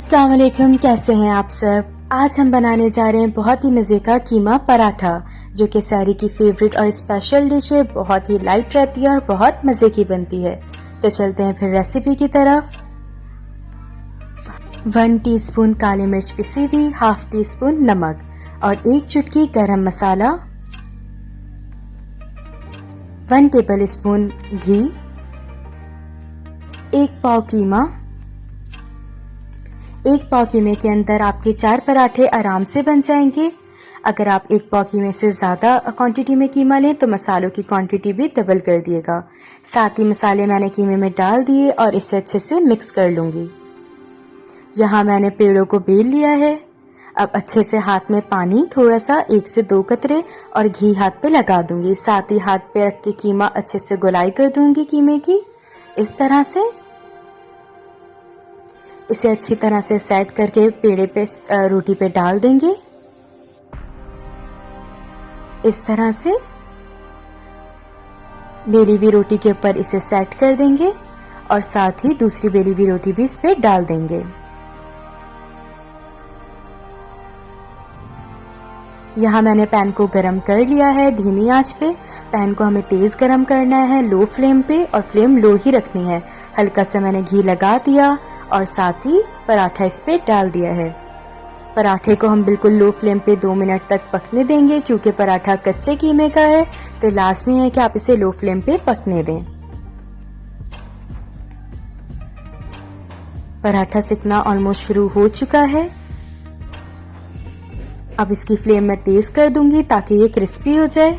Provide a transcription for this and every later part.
अस्सलाम वालेकुम, कैसे हैं आप सब। आज हम बनाने जा रहे हैं बहुत ही मज़े का कीमा पराठा, जो कि सारी की फेवरेट और स्पेशल डिश है। बहुत ही लाइट रहती है और बहुत मज़े की बनती है। तो चलते हैं फिर रेसिपी की तरफ। 1 टीस्पून काली मिर्च पिसी हुई, हाफ टी स्पून नमक और 1 चुटकी गरम मसाला, 1 टेबल स्पून घी, 1 पाव कीमा। 1 पाव कीमे के अंदर आपके 4 पराठे आराम से बन जाएंगे। अगर आप 1 पाव कीमे से ज़्यादा क्वांटिटी में कीमा लें तो मसालों की क्वांटिटी भी डबल कर दिएगा। साथ ही मसाले मैंने कीमे में डाल दिए और इसे अच्छे से मिक्स कर लूँगी। यहाँ मैंने पेड़ों को बेल लिया है। अब अच्छे से हाथ में पानी थोड़ा सा 1 से 2 कतरे और घी हाथ पे लगा दूंगी। साथ ही हाथ पे रख के कीमा अच्छे से गोलाई कर दूंगी कीमे की, इस तरह से। इसे अच्छी तरह से सेट करके पेड़े पे रोटी पे डाल देंगे, इस तरह से बेली हुई रोटी के ऊपर इसे सेट कर देंगे और साथ ही दूसरी बेली हुई रोटी भी इस पे डाल देंगे। यहाँ मैंने पैन को गरम कर लिया है धीमी आंच पे। पैन को हमें तेज गरम करना है, लो फ्लेम पे, और फ्लेम लो ही रखनी है। हल्का सा मैंने घी लगा दिया और साथ ही पराठा इस पे डाल दिया है। पराठे को हम बिल्कुल लो फ्लेम पे 2 मिनट तक पकने देंगे, क्योंकि पराठा कच्चे कीमे का है तो लाजमी है कि आप इसे लो फ्लेम पे पकने दें। पराठा सिकना ऑलमोस्ट शुरू हो चुका है। अब इसकी फ्लेम मैं तेज कर दूंगी ताकि ये क्रिस्पी हो जाए,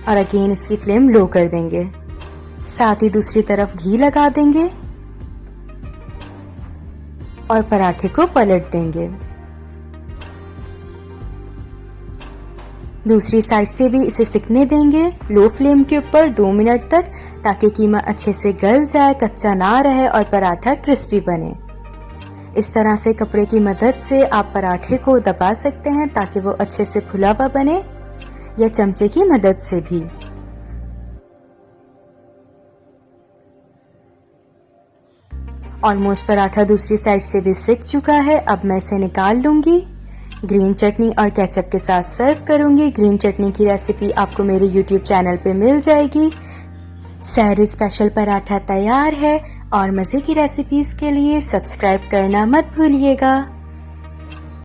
और अगेन इसकी फ्लेम लो कर देंगे। साथ ही दूसरी तरफ घी लगा देंगे और पराठे को पलट देंगे। दूसरी साइड से भी इसे सिकने देंगे लो फ्लेम के ऊपर 2 मिनट तक, ताकि कीमा अच्छे से गल जाए, कच्चा ना रहे और पराठा क्रिस्पी बने। इस तरह से कपड़े की मदद से आप पराठे को दबा सकते हैं ताकि वो अच्छे से फुला हुआ बने, या चमचे की मदद से भी। ऑलमोस्ट पराठा दूसरी साइड से भी सिक चुका है। अब मैं इसे निकाल लूंगी। ग्रीन चटनी और केचप के साथ सर्व करूंगी। ग्रीन चटनी की रेसिपी आपको मेरे YouTube चैनल पे मिल जाएगी। सहरी स्पेशल पराठा तैयार है, और मज़े की रेसिपीज़ के लिए सब्सक्राइब करना मत भूलिएगा।